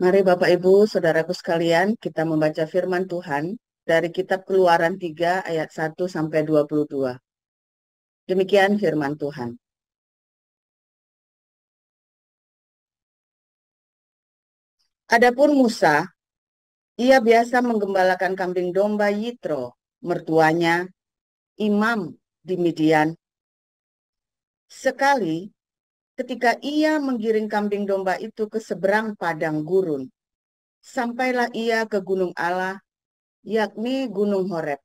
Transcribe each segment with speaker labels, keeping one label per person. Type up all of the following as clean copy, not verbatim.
Speaker 1: Mari Bapak Ibu, Saudaraku sekalian, kita membaca firman Tuhan dari kitab Keluaran 3 ayat 1 sampai 22. Demikian firman Tuhan. Adapun Musa, ia biasa menggembalakan kambing domba Yitro, mertuanya, imam di Midian. Sekali, ketika ia menggiring kambing domba itu ke seberang padang gurun, sampailah ia ke gunung Allah, yakni Gunung Horeb.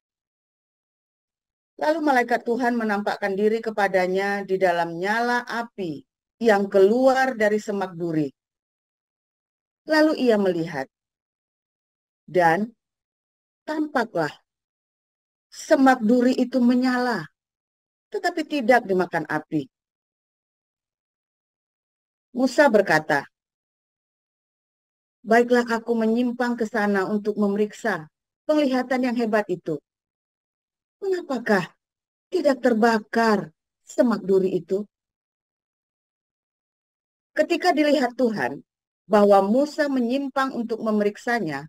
Speaker 1: Lalu malaikat Tuhan menampakkan diri kepadanya di dalam nyala api yang keluar dari semak duri. Lalu ia melihat, dan tampaklah semak duri itu menyala, tetapi tidak dimakan api. Musa berkata, "Baiklah aku menyimpang ke sana untuk memeriksa penglihatan yang hebat itu. Mengapakah tidak terbakar semak duri itu?" Ketika dilihat Tuhan bahwa Musa menyimpang untuk memeriksanya,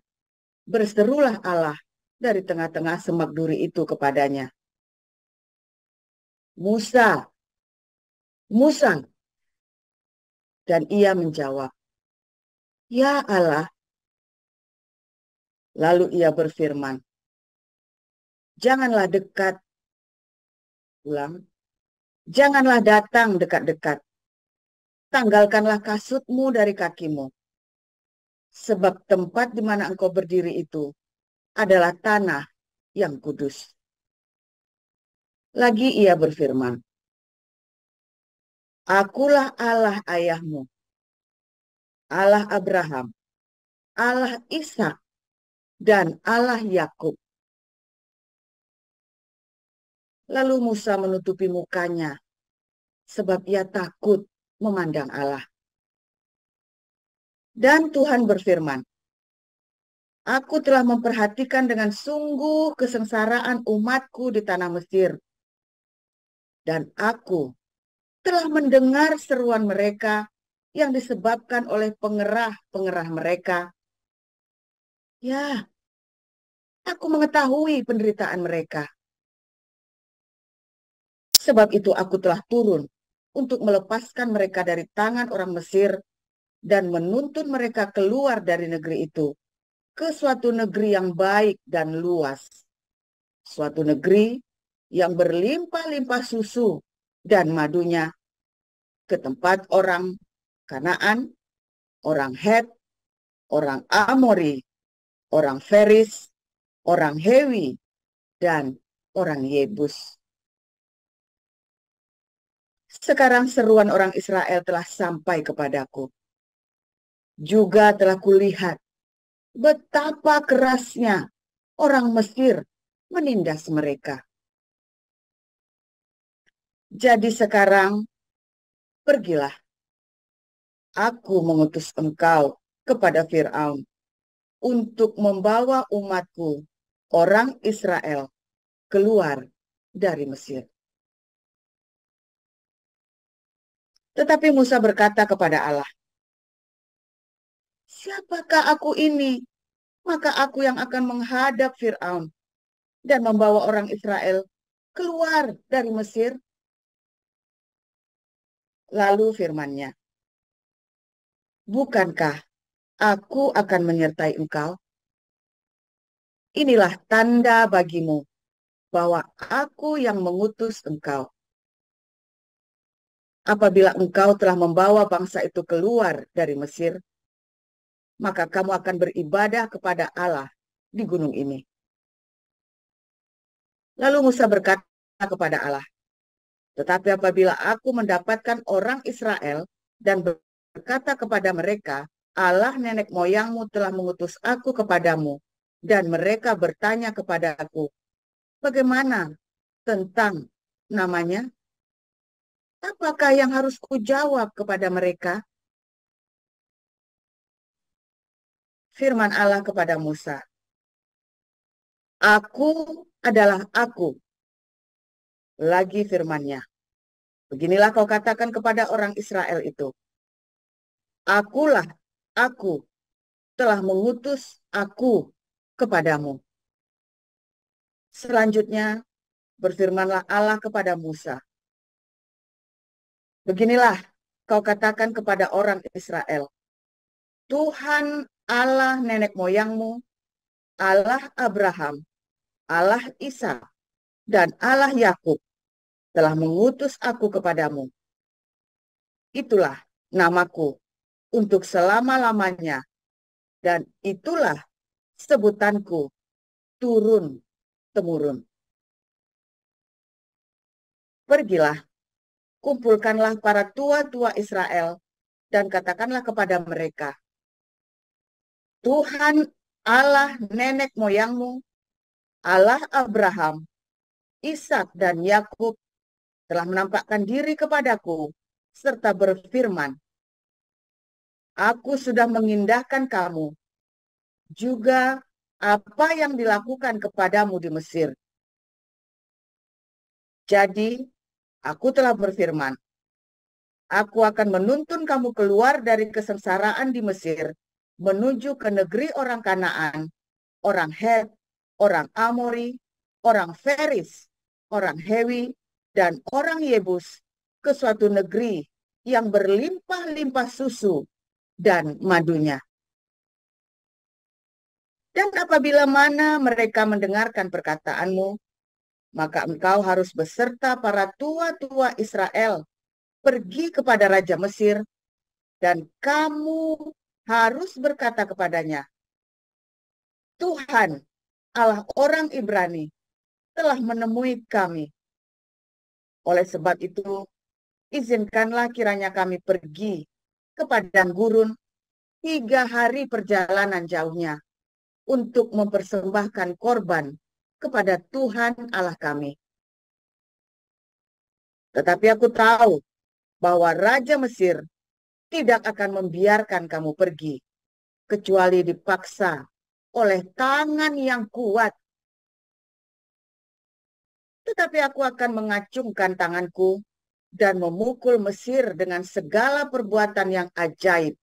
Speaker 1: berserulah Allah dari tengah-tengah semak duri itu kepadanya, "Musa, Musa." Dan ia menjawab, "Ya Allah." Lalu ia berfirman, "Janganlah dekat." Ulang, "Janganlah datang dekat-dekat. Tanggalkanlah kasutmu dari kakimu. Sebab tempat di mana engkau berdiri itu adalah tanah yang kudus." Lagi ia berfirman, "Akulah Allah ayahmu, Allah Abraham, Allah Ishak, dan Allah Yakub." Lalu Musa menutupi mukanya, sebab ia takut memandang Allah. Dan Tuhan berfirman, "Aku telah memperhatikan dengan sungguh kesengsaraan umatku di tanah Mesir. Dan aku telah mendengar seruan mereka yang disebabkan oleh pengerah-pengerah mereka. Ya, aku mengetahui penderitaan mereka. Sebab itu aku telah turun untuk melepaskan mereka dari tangan orang Mesir dan menuntun mereka keluar dari negeri itu ke suatu negeri yang baik dan luas, suatu negeri yang berlimpah-limpah susu dan madunya, ke tempat orang Kanaan, orang Het, orang Amori, orang Feris, orang Hewi, dan orang Yebus. Sekarang seruan orang Israel telah sampai kepadaku. Juga telah kulihat betapa kerasnya orang Mesir menindas mereka. Jadi sekarang pergilah, aku mengutus engkau kepada Firaun untuk membawa umatku, orang Israel, keluar dari Mesir." Tetapi Musa berkata kepada Allah, "Siapakah aku ini? Maka aku yang akan menghadap Firaun dan membawa orang Israel keluar dari Mesir." Lalu firman-Nya, "Bukankah aku akan menyertai engkau? Inilah tanda bagimu bahwa aku yang mengutus engkau. Apabila engkau telah membawa bangsa itu keluar dari Mesir, maka kamu akan beribadah kepada Allah di gunung ini." Lalu Musa berkata kepada Allah, "Tetapi apabila aku mendapatkan orang Israel dan berkata kepada mereka, Allah nenek moyangmu telah mengutus aku kepadamu, dan mereka bertanya kepada aku, bagaimana tentang namanya? Apakah yang harus kujawab kepada mereka?" Firman Allah kepada Musa, "Aku adalah aku." Lagi firman-Nya, "Beginilah kau katakan kepada orang Israel itu, akulah aku. telah mengutus aku kepadamu. Selanjutnya, berfirmanlah Allah kepada Musa, beginilah kau katakan kepada orang Israel, Tuhan Allah nenek moyangmu, Allah Abraham, Allah Ishak, dan Allah Yakub telah mengutus aku kepadamu. Itulah namaku untuk selama-lamanya, dan itulah sebutanku turun-temurun. Pergilah, kumpulkanlah para tua-tua Israel, dan katakanlah kepada mereka, Tuhan Allah nenek moyangmu, Allah Abraham, Ishak, dan Yakub telah menampakkan diri kepadaku, serta berfirman, aku sudah mengindahkan kamu, juga apa yang dilakukan kepadamu di Mesir. Jadi, aku telah berfirman, aku akan menuntun kamu keluar dari kesengsaraan di Mesir, menuju ke negeri orang Kanaan, orang Het, orang Amori, orang Feris, orang Hewi, dan orang Yebus, ke suatu negeri yang berlimpah-limpah susu dan madunya. Dan apabila mana mereka mendengarkan perkataanmu, maka engkau harus beserta para tua-tua Israel pergi kepada Raja Mesir, dan kamu harus berkata kepadanya, Tuhan, Allah orang Ibrani, telah menemui kami. Oleh sebab itu, izinkanlah kiranya kami pergi ke padang gurun 3 hari perjalanan jauhnya untuk mempersembahkan korban kepada Tuhan Allah kami. Tetapi aku tahu bahwa Raja Mesir tidak akan membiarkan kamu pergi, kecuali dipaksa oleh tangan yang kuat. Tetapi aku akan mengacungkan tanganku dan memukul Mesir dengan segala perbuatan yang ajaib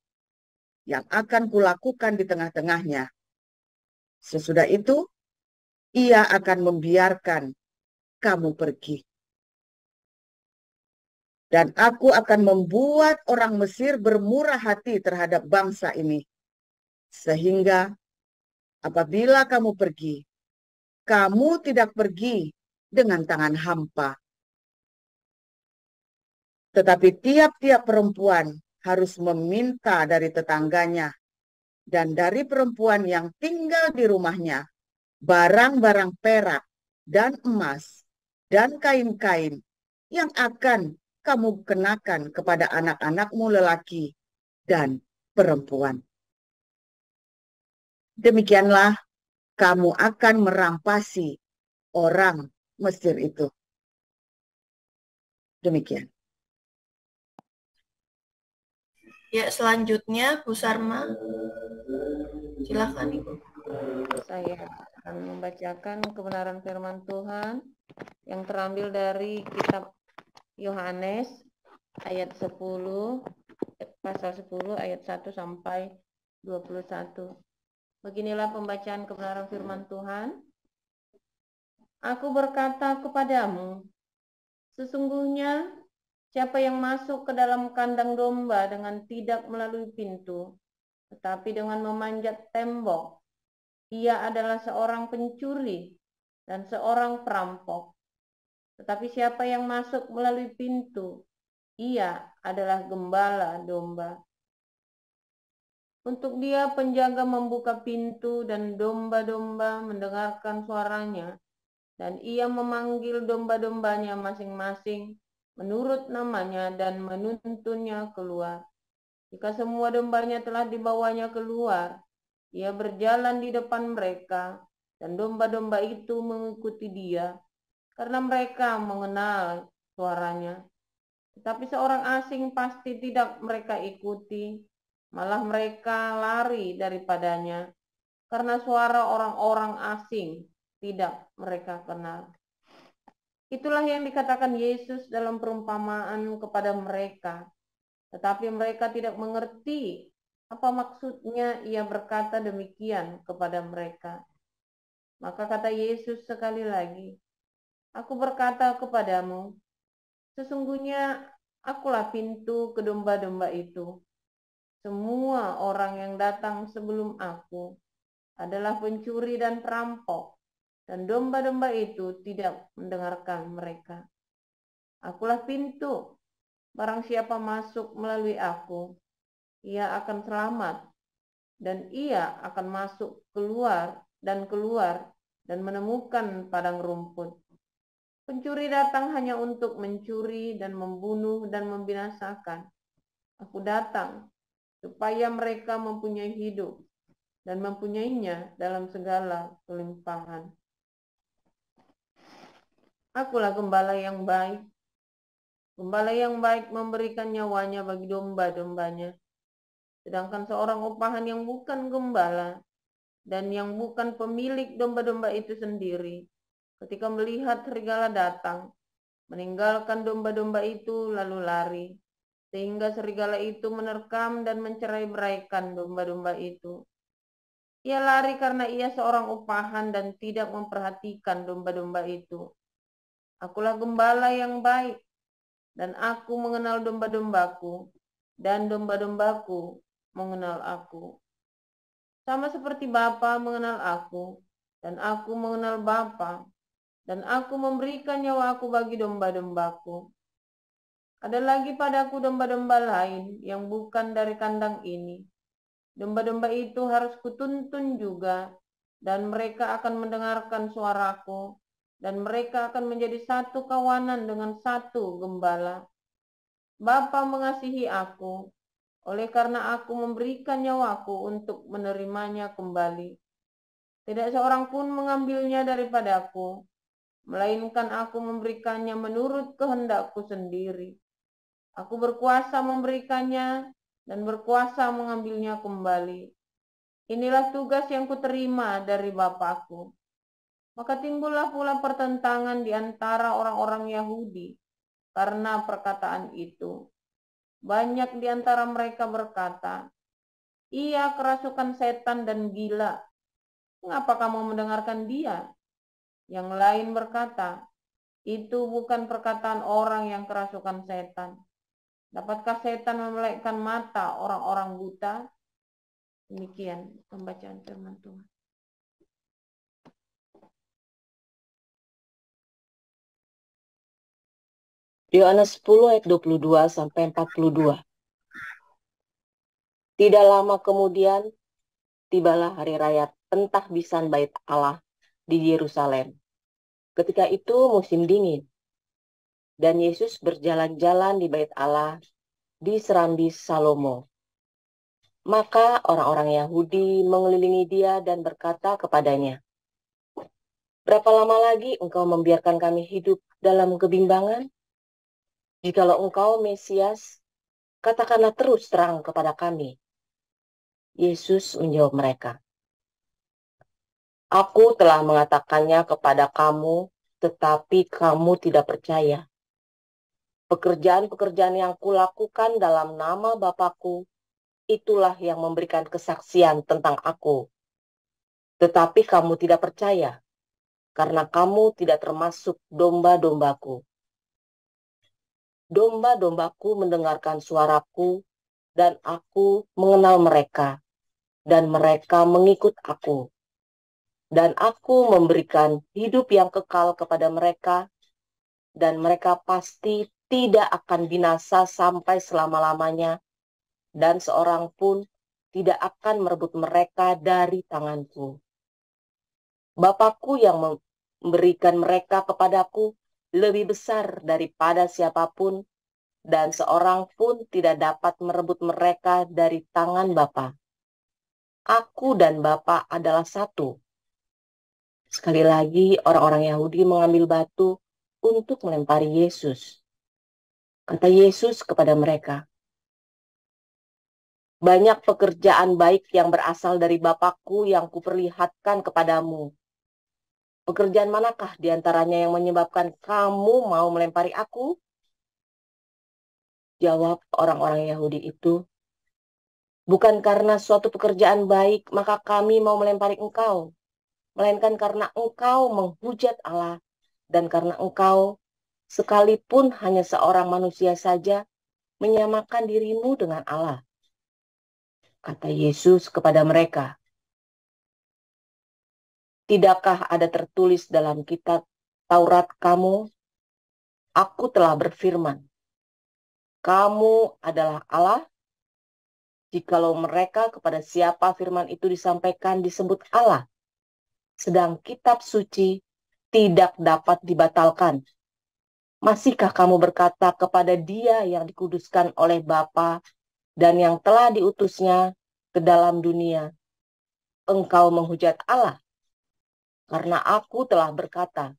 Speaker 1: yang akan kulakukan di tengah-tengahnya. Sesudah itu, ia akan membiarkan kamu pergi. Dan aku akan membuat orang Mesir bermurah hati terhadap bangsa ini, sehingga apabila kamu pergi, kamu tidak pergi dengan tangan hampa. Tetapi tiap-tiap perempuan harus meminta dari tetangganya dan dari perempuan yang tinggal di rumahnya barang-barang perak dan emas dan kain-kain yang akan kamu kenakan kepada anak-anakmu lelaki dan perempuan. Demikianlah kamu akan merampasi orang Mesir itu. Demikian.
Speaker 2: Ya, selanjutnya Bu Sarma. Silakan Ibu.
Speaker 3: Saya akan membacakan kebenaran firman Tuhan yang terambil dari kitab Yohanes ayat 10, pasal 10 ayat 1 sampai 21. Beginilah pembacaan kebenaran firman Tuhan. Aku berkata kepadamu, sesungguhnya siapa yang masuk ke dalam kandang domba dengan tidak melalui pintu, tetapi dengan memanjat tembok, ia adalah seorang pencuri dan seorang perampok. Tetapi siapa yang masuk melalui pintu, ia adalah gembala domba. Untuk dia penjaga membuka pintu dan domba-domba mendengarkan suaranya, dan ia memanggil domba-dombanya masing-masing menurut namanya dan menuntunnya keluar. Jika semua dombanya telah dibawanya keluar, ia berjalan di depan mereka, dan domba-domba itu mengikuti dia, karena mereka mengenal suaranya. Tetapi seorang asing pasti tidak mereka ikuti, malah mereka lari daripadanya, karena suara orang-orang asing tidak mereka kenal. Itulah yang dikatakan Yesus dalam perumpamaan kepada mereka, tetapi mereka tidak mengerti Apa maksudnya ia berkata demikian kepada mereka? Maka kata Yesus sekali lagi, Aku berkata kepadamu, sesungguhnya akulah pintu ke domba-domba itu. Semua orang yang datang sebelum aku adalah pencuri dan perampok, dan domba-domba itu tidak mendengarkan mereka. Akulah pintu, barang siapa masuk melalui aku, ia akan selamat, dan ia akan masuk keluar dan menemukan padang rumput. Pencuri datang hanya untuk mencuri dan membunuh dan membinasakan. Aku datang supaya mereka mempunyai hidup dan mempunyainya dalam segala kelimpahan. Akulah gembala yang baik. Gembala yang baik memberikan nyawanya bagi domba-dombanya. Sedangkan seorang upahan yang bukan gembala dan yang bukan pemilik domba-domba itu sendiri, ketika melihat serigala datang, meninggalkan domba-domba itu lalu lari, sehingga serigala itu menerkam dan mencerai-beraikan domba-domba itu. Ia lari karena ia seorang upahan dan tidak memperhatikan domba-domba itu. Akulah gembala yang baik, dan aku mengenal domba-dombaku, dan domba-dombaku mengenal aku. Sama seperti Bapa mengenal aku, dan aku mengenal Bapa, dan aku memberikan nyawaku bagi domba-dombaku. Ada lagi padaku domba-domba lain yang bukan dari kandang ini. Domba-domba itu harus kutuntun juga, dan mereka akan mendengarkan suaraku, dan mereka akan menjadi satu kawanan dengan satu gembala. Bapa mengasihi aku, oleh karena aku memberikan nyawaku untuk menerimanya kembali. Tidak seorang pun mengambilnya daripadaku, melainkan aku memberikannya menurut kehendakku sendiri. Aku berkuasa memberikannya dan berkuasa mengambilnya kembali. Inilah tugas yang kuterima dari Bapakku. Maka timbullah pula pertentangan di antara orang-orang Yahudi karena perkataan itu. Banyak di antara mereka berkata, ia kerasukan setan dan gila. Mengapa kamu mendengarkan dia? Yang lain berkata, itu bukan perkataan orang yang kerasukan setan. Dapatkah setan memelekkan mata orang-orang buta? Demikian pembacaan firman Tuhan.
Speaker 4: Yohanes 10 ayat 22 sampai 42. Tidak lama kemudian tibalah hari raya pentahbisan bait Allah di Yerusalem. Ketika itu musim dingin, dan Yesus berjalan-jalan di bait Allah di serambi Salomo. Maka orang-orang Yahudi mengelilingi dia dan berkata kepadanya, berapa lama lagi engkau membiarkan kami hidup dalam kebimbangan? Jikalau engkau Mesias, katakanlah terus terang kepada kami. Yesus menjawab mereka, Aku telah mengatakannya kepada kamu, tetapi kamu tidak percaya. Pekerjaan-pekerjaan yang kulakukan dalam nama Bapakku, itulah yang memberikan kesaksian tentang aku. Tetapi kamu tidak percaya, karena kamu tidak termasuk domba-dombaku. Domba-dombaku mendengarkan suaraku, dan aku mengenal mereka, dan mereka mengikut aku. Dan aku memberikan hidup yang kekal kepada mereka, dan mereka pasti tidak akan binasa sampai selama-lamanya, dan seorang pun tidak akan merebut mereka dari tanganku. Bapakku yang memberikan mereka kepadaku lebih besar daripada siapapun, dan seorang pun tidak dapat merebut mereka dari tangan Bapa. Aku dan Bapa adalah satu. Sekali lagi orang-orang Yahudi mengambil batu untuk melempari Yesus. Kata Yesus kepada mereka, banyak pekerjaan baik yang berasal dari Bapakku yang kuperlihatkan kepadamu. Pekerjaan manakah di antaranya yang menyebabkan kamu mau melempari aku? Jawab orang-orang Yahudi itu, Bukan karena suatu pekerjaan baik, maka kami mau melempari engkau, melainkan karena engkau menghujat Allah, dan karena engkau, sekalipun hanya seorang manusia saja, menyamakan dirimu dengan Allah. Kata Yesus kepada mereka, tidakkah ada tertulis dalam kitab Taurat kamu, aku telah berfirman, kamu adalah Allah? Jikalau mereka kepada siapa firman itu disampaikan disebut Allah, sedang kitab suci tidak dapat dibatalkan. Masihkah kamu berkata kepada Dia yang dikuduskan oleh Bapa dan yang telah diutusnya ke dalam dunia, engkau menghujat Allah? Karena aku telah berkata,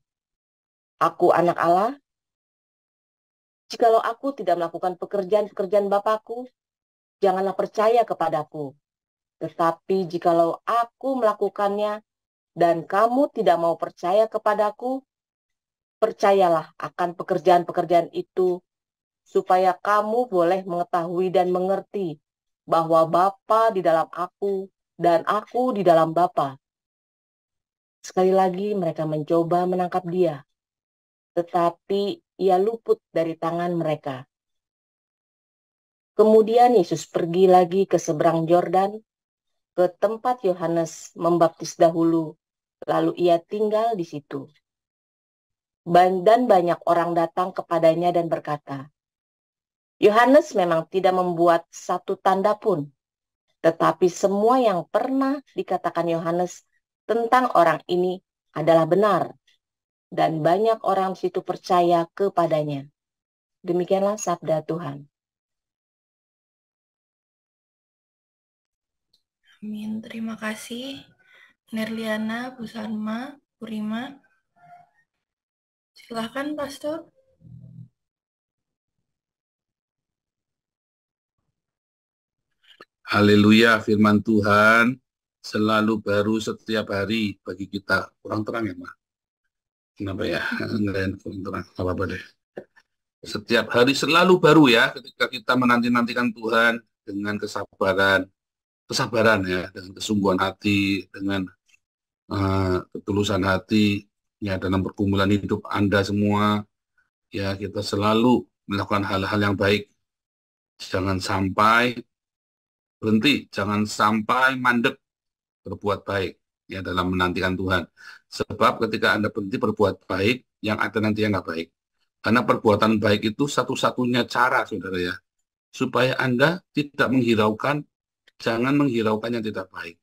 Speaker 4: aku anak Allah? Jikalau aku tidak melakukan pekerjaan-pekerjaan Bapakku, janganlah percaya kepadaku. Tetapi jikalau aku melakukannya dan kamu tidak mau percaya kepadaku, percayalah akan pekerjaan-pekerjaan itu, supaya kamu boleh mengetahui dan mengerti bahwa Bapa di dalam aku dan aku di dalam Bapa. Sekali lagi mereka mencoba menangkap Dia, tetapi Ia luput dari tangan mereka. Kemudian Yesus pergi lagi ke seberang Yordan, ke tempat Yohanes membaptis dahulu, lalu Ia tinggal di situ. Dan banyak orang datang kepadanya dan berkata, Yohanes memang tidak membuat satu tanda pun, tetapi semua yang pernah dikatakan Yohanes tentang orang ini adalah benar, dan banyak orang di situ percaya kepadanya. Demikianlah sabda Tuhan.
Speaker 2: Amin. Terima kasih. Nerliana, Bu Salma, Bu Rima. Silakan, Pastor.
Speaker 5: Haleluya, firman Tuhan selalu baru setiap hari bagi kita. Kurang terang ya, Ma? Kenapa ya? Enggak kurang terang, apa-apa deh. Setiap hari selalu baru ya, ketika kita menanti-nantikan Tuhan dengan kesabaran ya, dengan kesungguhan hati, dengan ketulusan hati, ya dalam pergumulan hidup Anda semua, ya kita selalu melakukan hal-hal yang baik. Jangan sampai berhenti, jangan sampai mandek berbuat baik ya dalam menantikan Tuhan. Sebab ketika Anda berhenti berbuat baik, yang ada nanti yang nggak baik. Karena perbuatan baik itu satu-satunya cara, saudara ya, supaya Anda tidak menghiraukan, jangan menghiraukan yang tidak baik.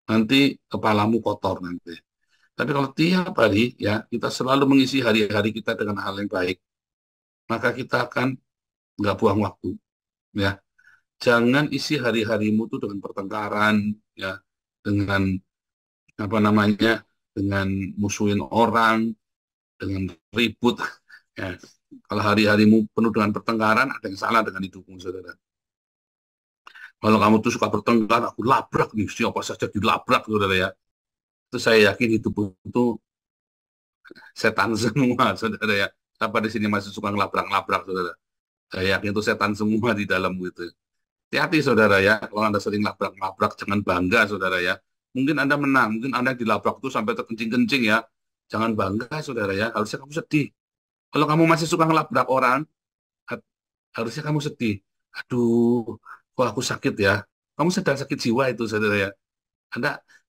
Speaker 5: Nanti kepalamu kotor nanti. Tapi kalau tiap hari ya kita selalu mengisi hari-hari kita dengan hal yang baik, maka kita akan nggak buang waktu ya. Jangan isi hari-harimu itu dengan pertengkaran, ya, dengan apa namanya, dengan musuhin orang, dengan ribut. Ya. Kalau hari-harimu penuh dengan pertengkaran, ada yang salah dengan hidupmu, saudara. Kalau kamu tuh suka bertengkar, aku labrak nih, siapa saja dilabrak, saudara ya. Itu saya yakin hidupmu itu setan semua, saudara ya. Siapa di sini masih suka ngelabrak-labrak, saudara? Saya yakin itu setan semua di dalam itu. Hati-hati saudara ya, kalau Anda sering labrak-labrak, jangan bangga saudara ya. Mungkin Anda menang, mungkin Anda dilabrak itu sampai terkencing-kencing ya. Jangan bangga saudara ya, harusnya kamu sedih. Kalau kamu masih suka ngelabrak orang, harusnya kamu sedih. Aduh, kok aku sakit ya. Kamu sedang sakit jiwa itu saudara ya.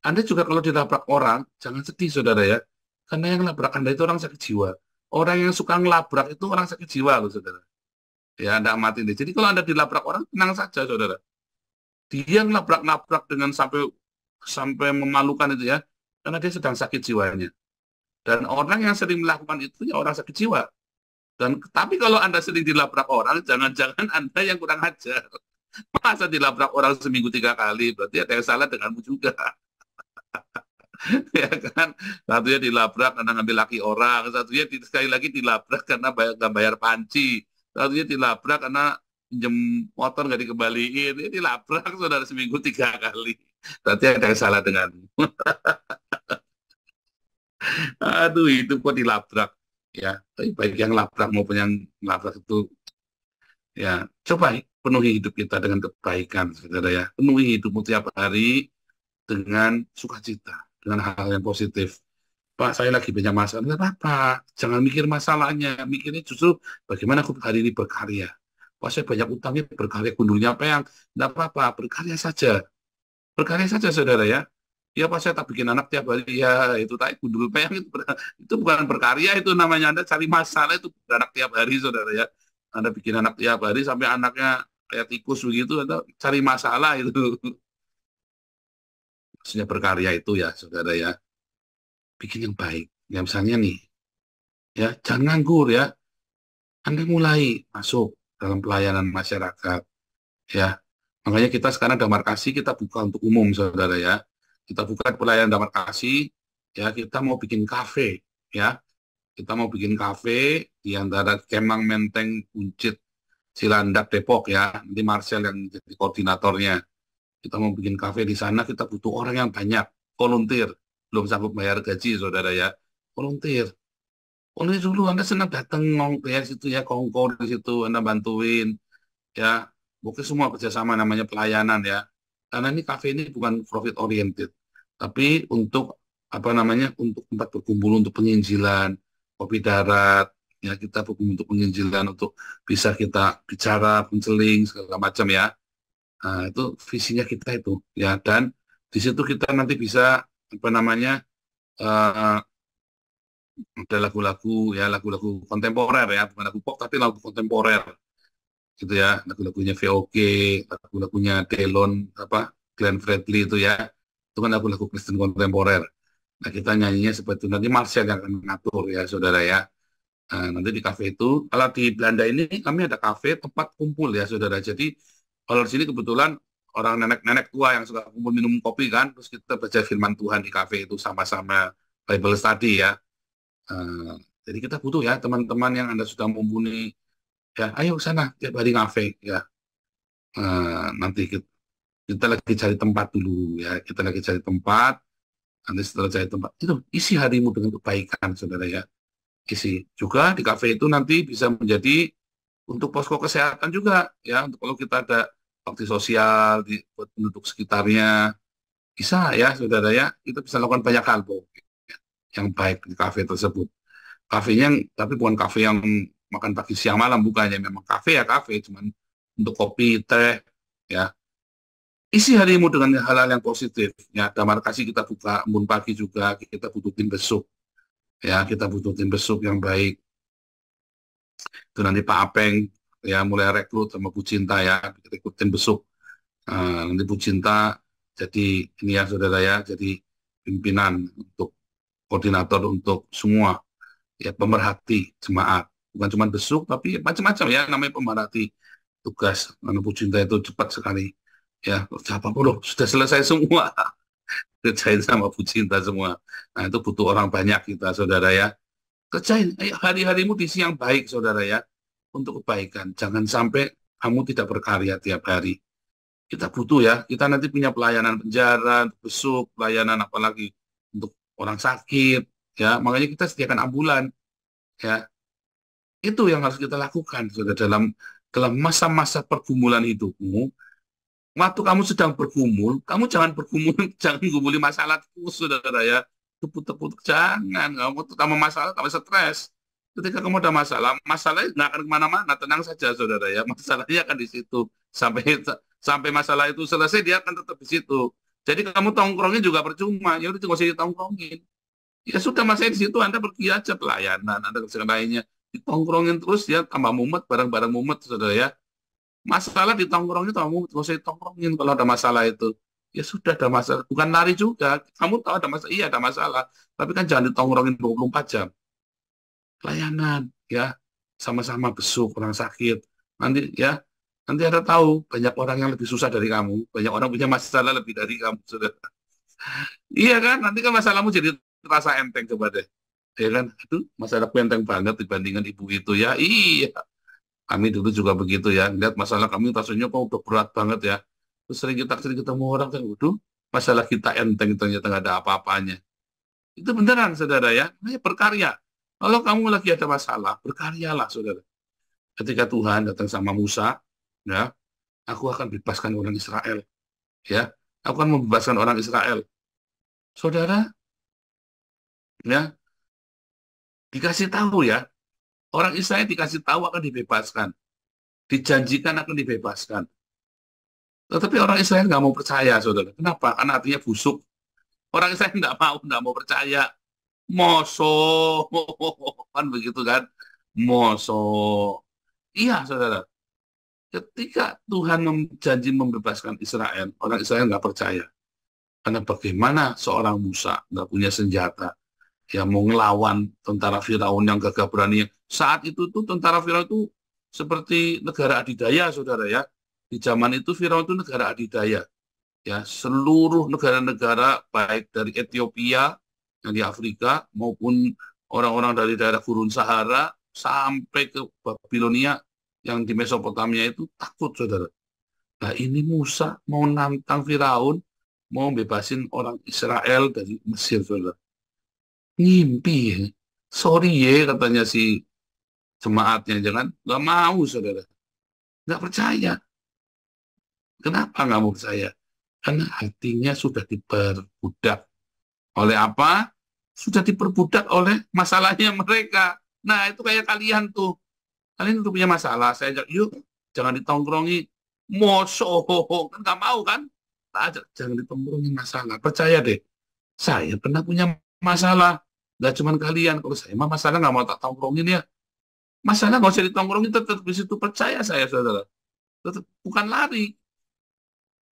Speaker 5: Anda juga kalau dilabrak orang, jangan sedih saudara ya. Karena yang ngelabrak Anda itu orang sakit jiwa. Orang yang suka ngelabrak itu orang sakit jiwa loh saudara. Ya, Anda amati deh. Jadi kalau Anda dilabrak orang, tenang saja, saudara. Dia ngelabrak-labrak dengan sampai memalukan itu ya, karena dia sedang sakit jiwanya. Dan orang yang sering melakukan itu ya orang sakit jiwa. Dan tapi kalau Anda sering dilabrak orang, jangan-jangan Anda yang kurang ajar. Masa dilabrak orang seminggu 3 kali, berarti ada yang salah denganmu juga. Ya kan? Satunya dilabrak karena ngambil laki orang, satunya sekali lagi dilabrak karena nggak bayar panci. Satunya dilabrak karena pinjam motor nggak dikembaliin. Ini dilabrak saudara seminggu 3 kali. Berarti ada yang salah denganmu. Aduh, itu kok dilabrak. Ya, baik yang labrak maupun yang labrak itu Ya, coba penuhi hidup kita dengan kebaikan, saudara ya. Penuhi hidupmu tiap hari dengan sukacita, dengan hal yang positif. Pak, saya lagi banyak masalah. Nggak apa-apa, jangan mikir masalahnya. Mikirnya justru bagaimana aku hari ini berkarya. Pak, saya banyak utangnya, berkarya gundulnya apa yang nggak apa-apa, berkarya saja. Berkarya saja, saudara ya. Ya, Pak, saya tak bikin anak tiap hari. Ya, itu tadi gundul peyang itu, itu bukan berkarya, itu namanya Anda cari masalah, itu anak tiap hari, saudara ya. Anda bikin anak tiap hari sampai anaknya kayak tikus begitu, Anda cari masalah itu. Maksudnya berkarya itu ya, saudara ya. Bikin yang baik. Ya, misalnya nih, ya jangan nganggur ya. Anda mulai masuk dalam pelayanan masyarakat. Ya, makanya kita sekarang Damar Kasih kita buka untuk umum, saudara ya. Kita buka pelayanan Damar Kasih, ya kita mau bikin kafe, ya. Kita mau bikin kafe di antara Kemang, Menteng, Buncit, Cilandak, Depok ya. Nanti Marcel yang jadi koordinatornya. Kita mau bikin kafe di sana, kita butuh orang yang banyak, volunteer. Belum sanggup bayar gaji, saudara ya. Volunteer. Volunteer dulu, Anda senang datang ngong ya situ ya, kongko di situ, Anda bantuin, ya. Mungkin semua kerjasama namanya pelayanan ya. Karena ini kafe ini bukan profit oriented, tapi untuk apa namanya, untuk tempat berkumpul untuk penginjilan, kopi darat, ya kita berkumpul untuk penginjilan, untuk bisa kita bicara, konseling segala macam ya. Nah, itu visinya kita itu ya, dan di situ kita nanti bisa apa namanya, eh, ada lagu-lagu ya, lagu-lagu kontemporer ya, bukan lagu pop tapi lagu kontemporer gitu ya, lagu-lagunya VOG, lagu-lagunya Delon, apa Glenn Fredly itu ya, itu kan lagu-lagu Kristen kontemporer. Nah, kita nyanyinya seperti itu, nanti Marcel yang akan mengatur ya, saudara ya. Nah, nanti di kafe itu, kalau di Belanda ini kami ada kafe tempat kumpul ya, saudara. Jadi kalau di sini kebetulan orang nenek-nenek tua yang suka kumpul minum kopi kan, terus kita baca firman Tuhan di kafe itu sama-sama Bible study ya. Eh, jadi kita butuh ya teman-teman yang Anda sudah mumpuni ya, ayo sana tiap hari ngafe ya. Nanti kita lagi cari tempat dulu ya, kita lagi cari tempat. Nanti setelah cari tempat itu isi harimu dengan kebaikan, saudara ya. Isi juga di kafe itu nanti bisa menjadi untuk posko kesehatan juga ya, untuk kalau kita ada bakti sosial di buat penduduk sekitarnya, bisa ya, saudara ya. Kita bisa lakukan banyak hal Bu, yang baik di kafe tersebut. Kafenya tapi bukan kafe yang makan pagi siang malam, bukannya, memang kafe ya kafe, cuman untuk kopi, teh ya. Isi harimu dengan hal-hal yang positif ya. Damar Kasih kita buka embun pagi juga, kita butuh tim besuk ya, kita butuh tim besuk yang baik. Itu nanti Pak Apeng ya mulai rekrut sama Bu Cinta ya, rekrut tim besuk. Nanti Bu Cinta jadi ini ya, saudara ya, jadi pimpinan untuk koordinator untuk semua ya, pemerhati jemaat, bukan cuma besuk tapi macam-macam ya, namanya pemerhati tugas. Karena Bu Cinta itu cepat sekali ya, siapa pun loh sudah selesai semua kerjain sama Bu Cinta semua. Nah, itu butuh orang banyak kita, saudara ya. Kerjain hari-harimu di siang baik, saudara ya, untuk kebaikan. Jangan sampai kamu tidak berkarya tiap hari. Kita butuh ya, kita nanti punya pelayanan penjara, besuk, pelayanan apalagi untuk orang sakit ya, makanya kita sediakan ambulan ya. Itu yang harus kita lakukan, saudara, dalam masa-masa pergumulan hidupmu. Waktu kamu sedang bergumul, kamu jangan bergumul, jangan gumuli masalah terus, saudara ya. Tepuk-tepuk, jangan. Kamu tambah masalah, tambah stres. Ketika kamu ada masalah, masalahnya nggak akan kemana-mana, tenang saja, saudara ya. Masalahnya akan di situ. Sampai sampai masalah itu selesai, dia akan tetap di situ. Jadi kamu tongkrongin juga percuma. Ya udah, nggak usah ditongkrongin. Ya sudah, masanya di situ Anda pergi aja pelayanan, Anda kerjakan lainnya. Ditongkrongin terus ya, tambah mumet, barang-barang mumet, saudara ya. Masalah ditongkrongin, tambah mumet, nggak usah ditongkrongin kalau ada masalah itu. Ya sudah, ada masalah. Bukan lari juga. Kamu tahu ada masalah, iya ada masalah. Tapi kan jangan ditongkrongin 24 jam. Pelayanan, ya. Sama-sama besuk orang sakit. Nanti ya, nanti Anda tahu banyak orang yang lebih susah dari kamu. Banyak orang punya masalah lebih dari kamu, saudara. Iya kan? Nanti kan masalahmu jadi terasa enteng, coba deh. Ya kan? Itu masalahku enteng banget dibandingkan ibu itu ya. Iya. Kami dulu juga begitu ya. Lihat masalah kami rasanya kok udah berat banget ya. Terus sering ketemu orang kan, waduh, masalah kita enteng, ternyata nggak ada apa-apanya. Itu beneran, saudara ya. Berkarya. Kalau kamu lagi ada masalah, berkaryalah, saudara. ketika Tuhan datang sama Musa, ya, aku akan bebaskan orang Israel, ya, aku akan membebaskan orang Israel. Saudara, ya, dikasih tahu ya, orang Israel dikasih tahu akan dibebaskan, dijanjikan akan dibebaskan. Tetapi orang Israel nggak mau percaya, saudara. Kenapa? Karena hatinya busuk. Orang Israel nggak mau percaya. Moso, kan begitu kan? Moso. Iya, saudara. Ketika Tuhan janji membebaskan Israel, orang Israel nggak percaya. Karena bagaimana seorang Musa nggak punya senjata, yang mau ngelawan tentara Firaun yang gagah berani. Saat itu tuh tentara Firaun itu seperti negara adidaya, saudara ya. Di zaman itu Firaun itu negara adidaya. Ya, seluruh negara-negara baik dari Ethiopia yang di Afrika maupun orang-orang dari daerah Gurun Sahara sampai ke Babilonia yang di Mesopotamia itu takut, saudara. Nah, ini Musa mau nantang Firaun, mau bebasin orang Israel dari Mesir, saudara. Ngimpi ya. Sorry ya, katanya si jemaatnya, jangan nggak mau, saudara. Nggak percaya. Kenapa nggak mau percaya? Karena hatinya sudah diperbudak. Oleh apa? Sudah diperbudak oleh masalahnya mereka. Nah, itu kayak kalian tuh. Kalian tuh punya masalah. Saya ajak, yuk, jangan ditongkrongi. Moso, kan nggak mau kan? Tak ajak, jangan ditongkrongi masalah. Percaya deh, saya pernah punya masalah. Nggak cuma kalian. Kalau saya mah masalah nggak mau tak tongkrongin ya. Masalah nggak usah ditongkrongin, tetap di situ. Percaya saya, saudara. Tetap, bukan lari.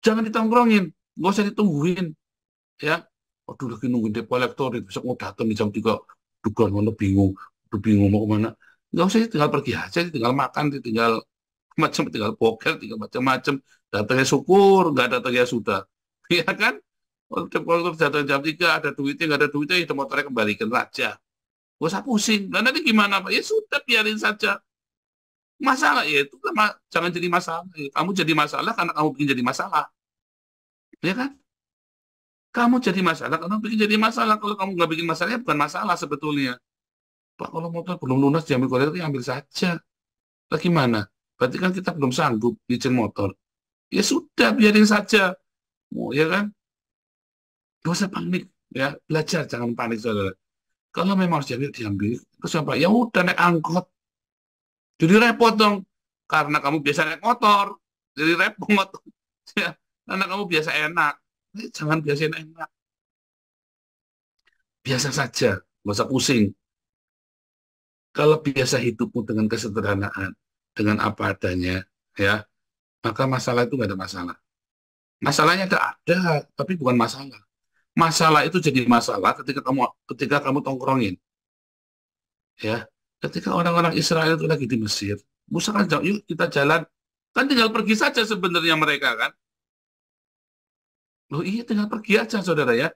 Speaker 5: Jangan ditongkrongin, nggak usah ditungguin, ya. Waduh, lagi nungguin debt collector, besok mau datang di jam 3, dugaan mana bingung, mau kemana. Nggak usah, tinggal pergi aja, tinggal makan, tinggal poker, tinggal macam-macam. Datangnya syukur, nggak datangnya sudah. Ya kan? Kalau debt collector datang jam 3, ada duitnya, nggak ada duitnya, ya motornya kembalikan saja. Nggak usah pusing. Dan nanti gimana, Pak? Ya sudah, biarin saja. Masalah, ya itu jangan jadi masalah. Kamu jadi masalah karena kamu bikin jadi masalah. Ya kan? Kamu jadi masalah, kamu bikin jadi masalah. Kalau kamu nggak bikin masalahnya, bukan masalah sebetulnya. Pak, kalau motor belum lunas diambil kolektor, ya ambil saja. Lah gimana? Berarti kan kita belum sanggup nyicil motor. Ya sudah, biarin saja. Oh, ya kan? Gak usah panik. Ya, belajar, jangan panik, saudara. Kalau memang harus diambil, terus apa? Ya udah, naik angkot. Jadi repot dong. Karena kamu biasa naik motor. Jadi repot. Ya, karena kamu biasa enak. Jangan biasa enak. Biasa saja. Nggak usah pusing. Kalau biasa hidupmu dengan kesederhanaan, dengan apa adanya, ya, maka masalah itu nggak ada masalah. Masalahnya ada, tapi bukan masalah. Masalah itu jadi masalah ketika kamu tongkrongin. Ya, ketika orang-orang Israel itu lagi di Mesir, Musa kan jauh, yuk kita jalan. Kan tinggal pergi saja sebenarnya mereka kan. Loh iya, tinggal pergi aja, saudara ya.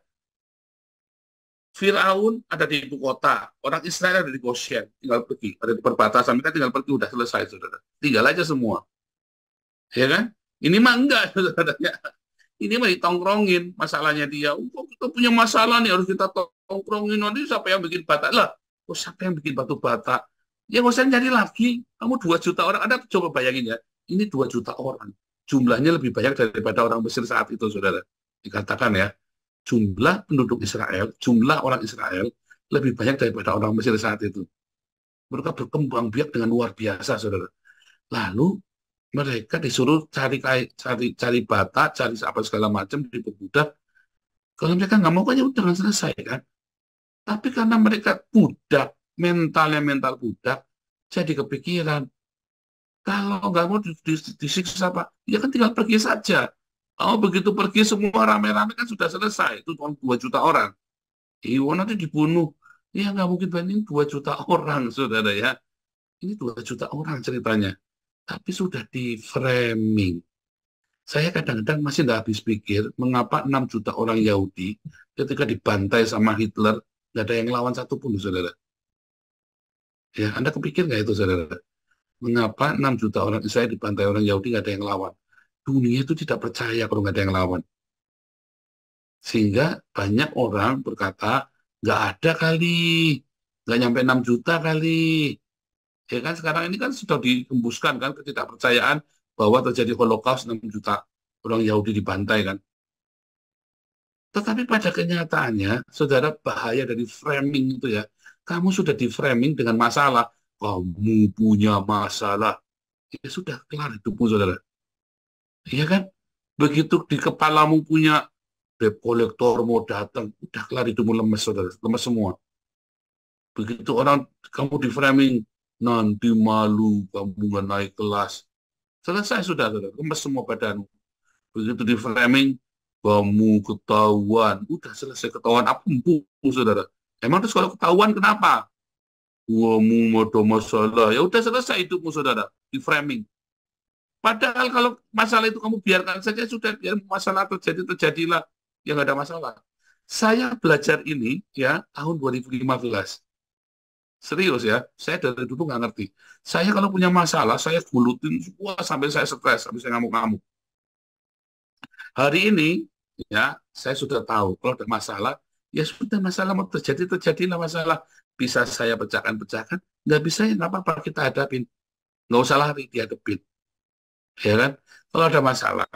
Speaker 5: Firaun ada di ibu kota, orang Israel ada di Goshen, tinggal pergi, ada di perbatasan, mereka tinggal pergi, udah selesai, saudara. Tinggal aja semua. Ya kan? Ini mah enggak, saudara ya. Ini mah ditongkrongin masalahnya dia. Oh, kita punya masalah nih, harus kita tongkrongin. Nanti siapa yang bikin bata? Lah, oh, siapa yang bikin batu bata? Ya nggak usah nyari lagi. Kamu 2 juta orang, Anda coba bayangin ya. Ini 2 juta orang. Jumlahnya lebih banyak daripada orang Mesir saat itu, saudara. Dikatakan ya, jumlah penduduk Israel, jumlah orang Israel lebih banyak daripada orang Mesir saat itu. Mereka berkembang biak dengan luar biasa, saudara. Lalu mereka disuruh cari bata, cari apa segala macam, diperbudak. Kalau mereka nggak mau, kan ya udah selesai kan. Tapi karena mereka budak, mentalnya mental budak, jadi kepikiran, kalau nggak mau disiksa Pak, ya kan tinggal pergi saja. Oh begitu pergi semua rame-rame kan sudah selesai. Itu 2 juta orang. Iwan nanti dibunuh. Ya nggak mungkin banding 2 juta orang, saudara ya. Ini 2 juta orang ceritanya. Tapi sudah di framing. Saya kadang-kadang masih nggak habis pikir, mengapa 6 juta orang Yahudi ketika dibantai sama Hitler, nggak ada yang lawan satupun, saudara. Ya, Anda kepikir nggak itu, saudara? Mengapa 6 juta orang Israel dibantai orang Yahudi, nggak ada yang lawan? Dunia itu tidak percaya kalau nggak ada yang lawan. Sehingga banyak orang berkata, nggak ada kali, nggak nyampe 6 juta kali. Ya kan sekarang ini kan sudah dihembuskan kan ketidakpercayaan bahwa terjadi Holocaust 6 juta orang Yahudi dibantai kan. Tetapi pada kenyataannya, saudara, bahaya dari framing itu ya. Kamu sudah di framing dengan masalah. Kamu punya masalah. Ya sudah, kelar hidupmu, saudara. Iya kan? Begitu di kepalamu punya debt collector mau datang, udah kelar hidupmu, lemes, saudara. Lemes semua. Begitu orang, kamu di framing, nanti malu, kamu nggak naik kelas. Selesai sudah, saudara. Lemes semua badanmu. Begitu di framing, kamu ketahuan. Udah selesai ketahuan, apa empuk, saudara. Emang terus kalau ketahuan kenapa? Kamu ada masalah. Ya udah selesai hidupmu, saudara. Di framing. Padahal kalau masalah itu kamu biarkan saja, sudah biar masalah terjadi, terjadilah. Yang nggak ada masalah. Saya belajar ini ya tahun 2015. Serius ya, saya dari dulu nggak ngerti. Saya kalau punya masalah, saya gulutin semua sampai saya stres, sampai saya ngamuk-ngamuk. Hari ini, ya, saya sudah tahu kalau ada masalah, ya sudah masalah mau terjadi, terjadilah masalah. Bisa saya pecahkan, nggak bisa ya nggak apa-apa kita hadapin. Nggak usah lari, dihadapin. Ya kan? Kalau ada masalah,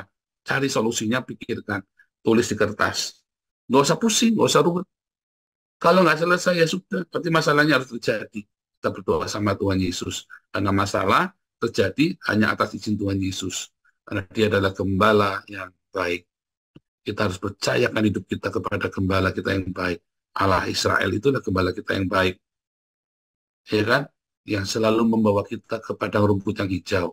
Speaker 5: cari solusinya, pikirkan, tulis di kertas. Nggak usah pusing, nggak usah rumit. Kalau nggak selesai ya sudah, berarti masalahnya harus terjadi. Kita berdoa sama Tuhan Yesus. Karena masalah terjadi hanya atas izin Tuhan Yesus. Karena dia adalah gembala yang baik. Kita harus percayakan hidup kita kepada gembala kita yang baik. Allah Israel itu adalah gembala kita yang baik. Ya kan? Yang selalu membawa kita ke padang rumput yang hijau.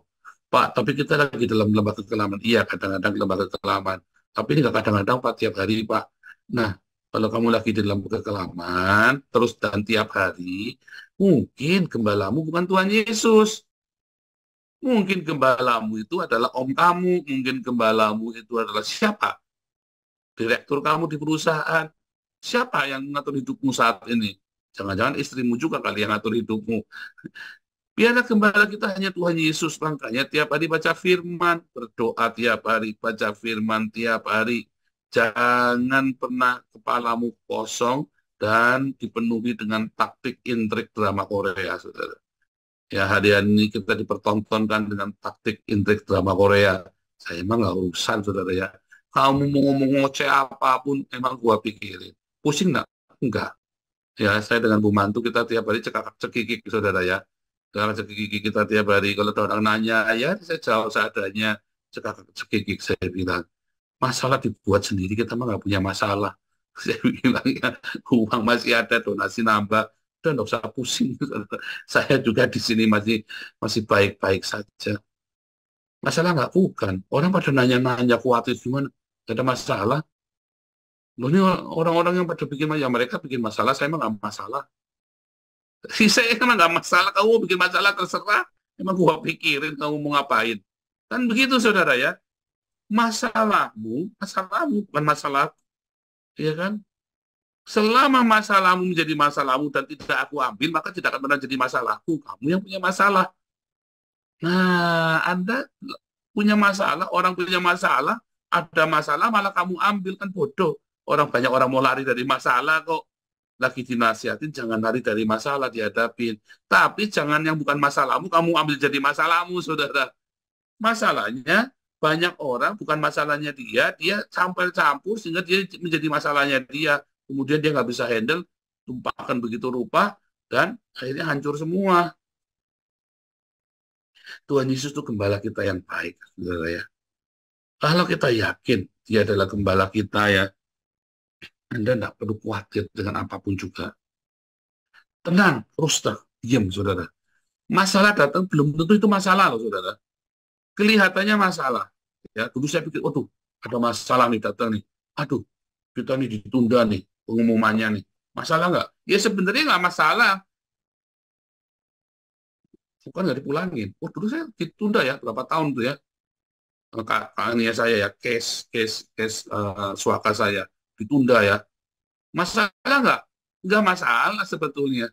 Speaker 5: Pak, tapi kita lagi dalam lembah kekelaman. Iya, kadang-kadang lembah kekelaman. Tapi ini nggak kadang-kadang, Pak, tiap hari, Pak. Nah, kalau kamu lagi di dalam kekelaman, terus dan tiap hari, mungkin gembalamu bukan Tuhan Yesus. Mungkin gembalamu itu adalah om kamu, mungkin gembalamu itu adalah siapa? Direktur kamu di perusahaan. Siapa yang mengatur hidupmu saat ini? Jangan-jangan istrimu juga kali yang ngatur hidupmu. Biarlah gembala kita hanya Tuhan Yesus. Makanya tiap hari baca firman, berdoa tiap hari, baca firman tiap hari. Jangan pernah kepalamu kosong dan dipenuhi dengan taktik intrik drama Korea, saudara. Ya, hari ini kita dipertontonkan dengan taktik intrik drama Korea. Saya emang nggak urusan, saudara ya. Kamu mau ngomong ngoceh apapun, emang gua pikirin. Pusing nggak? Enggak. Ya, saya dengan Bu Mantu kita tiap hari cekikik, saudara ya. Sekarang cekikik kita tiap hari. Kalau ada orang nanya, ya saya jawab seadanya. Cekikik, saya bilang. Masalah dibuat sendiri, kita mah nggak punya masalah. Saya bilang ya, uang masih ada, donasi nambah, udah nggak usah pusing. Saya juga di sini masih baik-baik saja. Masalah nggak bukan. Orang pada nanya-nanya khawatir gimana, nggak ada masalah. Loh, ini orang-orang yang pada bikin, ya mereka bikin masalah, saya emang nggak masalah. Saya emang nggak masalah, kamu bikin masalah terserah. Emang gua pikirin kamu mau ngapain. Kan begitu, saudara ya. Masalahmu bukan masalah, ya kan? Selama masalahmu menjadi masalahmu dan tidak aku ambil, maka tidak akan pernah jadi masalahku. Kamu yang punya masalah. Nah, Anda punya masalah, orang punya masalah, ada masalah malah kamu ambil, kan bodoh. Banyak orang mau lari dari masalah kok. Lagi dinasihatin, jangan lari dari masalah, dihadapin. Tapi jangan yang bukan masalahmu, kamu ambil jadi masalahmu, saudara. Masalahnya, banyak orang bukan masalahnya dia campur sehingga dia menjadi masalahnya dia. Kemudian dia nggak bisa handle, tumpahkan begitu rupa, dan akhirnya hancur semua. Tuhan Yesus itu gembala kita yang baik, saudara ya. Kalau kita yakin dia adalah gembala kita ya, Anda tidak perlu khawatir dengan apapun juga. Tenang, terus diam, saudara. Masalah datang belum tentu itu masalah loh, saudara. Kelihatannya masalah. Ya, dulu saya pikir, waduh, ada masalah nih datang nih. Aduh, kita nih ditunda nih pengumumannya nih. Masalah nggak? Ya sebenarnya nggak masalah. Bukan nggak dipulangin. Oh, dulu saya ditunda ya, berapa tahun tuh ya. Kakaknya saya ya, case suaka saya ditunda ya. Masalah nggak? Nggak masalah sebetulnya.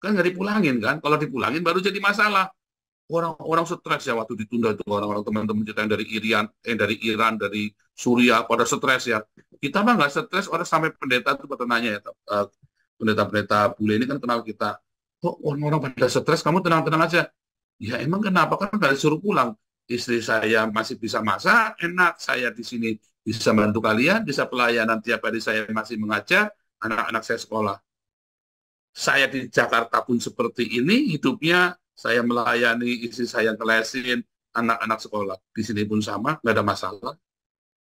Speaker 5: Kan nggak dipulangin kan? Kalau dipulangin baru jadi masalah. Orang stres ya waktu ditunda itu, orang-orang teman-teman kita yang dari Iran, dari Suriah pada stres ya. Kita mah nggak stres, orang sampai pendeta itu pada nanya ya, pendeta-pendeta bule ini kan kenal kita. kok orang-orang pada stres, kamu tenang-tenang aja. Ya emang kenapa? Kan nggak disuruh pulang. Istri saya masih bisa masak, enak. Saya di sini bisa bantu kalian, bisa pelayanan tiap hari saya masih mengajar, anak-anak saya sekolah. Saya di Jakarta pun seperti ini, hidupnya saya melayani istri saya ngelesin, anak-anak sekolah. Di sini pun sama, nggak ada masalah.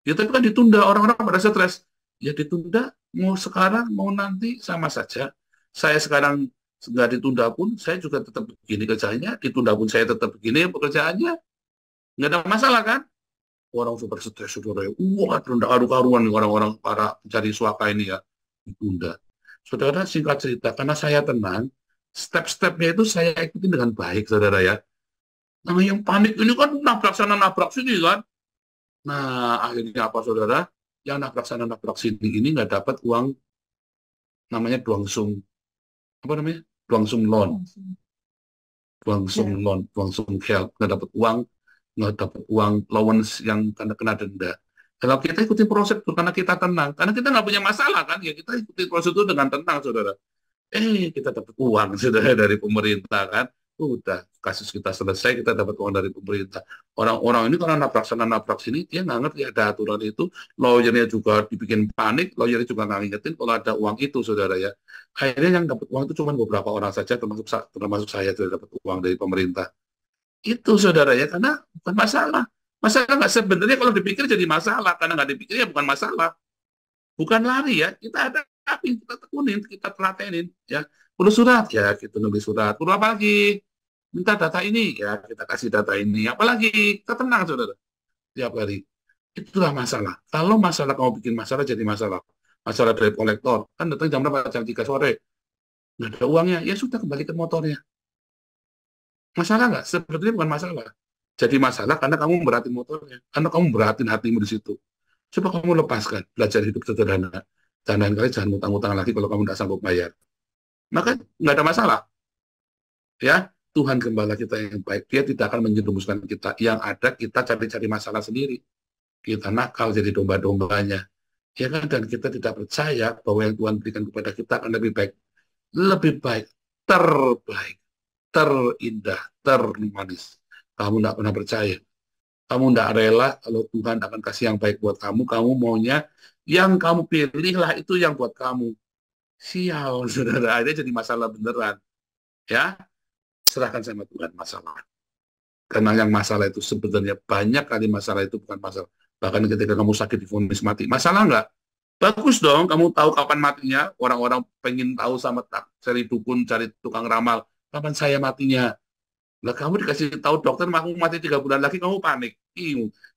Speaker 5: Ya tapi kan ditunda, orang-orang pada stres. Ya ditunda, mau sekarang, mau nanti, sama saja. Saya sekarang nggak ditunda pun, saya juga tetap begini kerjanya. Ditunda pun saya tetap begini pekerjaannya. Nggak ada masalah kan? Orang super stres, saudara. Wah, rendah karu-karuan nih orang-orang para pencari suaka ini ya. Ditunda. Saudara, singkat cerita, karena saya tenang, step-stepnya itu saya ikuti dengan baik, saudara ya. Nah, yang panik ini kan nabrak sana, nabrak sini kan. Nah, akhirnya apa, saudara? Yang nabrak sana, nabrak sini ini nggak dapat uang, namanya duangsum. Apa namanya? Duangsum loan. Duangsum loan, duangsum help. Nggak dapat uang allowance yang kena denda. Kalau kita ikuti prosedur karena kita tenang, karena kita nggak punya masalah kan, ya kita ikuti prosedur dengan tenang, saudara. Kita dapat uang saudara dari pemerintah kan, udah kasus kita selesai, kita dapat uang dari pemerintah. Orang-orang ini karena nabrak sana nabrak sini, dia nggak ngerti ada aturan itu, lawyernya juga dibikin panik, lawyernya juga nggak ngingetin kalau ada uang itu, saudara ya. Akhirnya yang dapat uang itu cuma beberapa orang saja, termasuk saya sudah dapat uang dari pemerintah. Itu saudara ya, karena bukan masalah. Masalah nggak sebenarnya kalau dipikir jadi masalah, karena nggak dipikir ya bukan masalah. Bukan lari ya, kita ada tapi kita tekunin, kita telatenin ya. Perlu surat ya, kita nulis surat. Perlu apa lagi? Minta data ini ya, kita kasih data ini. Apalagi kita tenang saudara. Tiap hari. Itulah masalah. Kalau masalah kamu bikin masalah jadi masalah. Masalah dari kolektor, kan datang jam berapa? Jam 3 sore. Nggak ada uangnya, ya sudah kembalikan motornya. Masalah nggak? Sebetulnya bukan masalah. Jadi masalah karena kamu beratin motornya. Karena kamu beratin hatimu di situ. Coba kamu lepaskan, belajar hidup sederhana. Dan lain kali jangan utang-utang lagi kalau kamu tidak sanggup bayar. Maka nggak ada masalah. Ya, Tuhan Gembala kita yang baik, dia tidak akan menjerumuskan kita. Yang ada kita cari-cari masalah sendiri. Kita nakal jadi domba-dombanya. Ya kan? Dan kita tidak percaya bahwa yang Tuhan berikan kepada kita akan lebih baik. Lebih baik, terbaik, terindah, termanis. Kamu tidak pernah percaya. Kamu tidak rela kalau Tuhan akan kasih yang baik buat kamu. Kamu maunya yang kamu pilihlah itu yang buat kamu. Sial, saudara. Ini jadi masalah beneran. Ya, serahkan sama Tuhan masalah. Karena yang masalah itu sebenarnya banyak kali masalah itu bukan masalah. Bahkan ketika kamu sakit divonis mati. Masalah nggak? Bagus dong, kamu tahu kapan matinya. Orang-orang pengen tahu sama cari dukun, cari tukang ramal. Kapan saya matinya? Lah kamu dikasih tahu dokter aku mati 3 bulan lagi, kamu panik.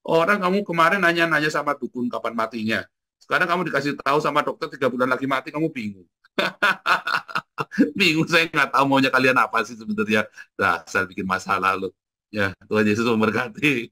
Speaker 5: Orang kamu kemarin nanya-nanya sama dukun kapan matinya. Sekarang kamu dikasih tahu sama dokter 3 bulan lagi mati, kamu bingung. Bingung, saya nggak tahu maunya kalian apa sih sebenarnya. Dasar bikin masalah loh. Ya, Tuhan Yesus memberkati.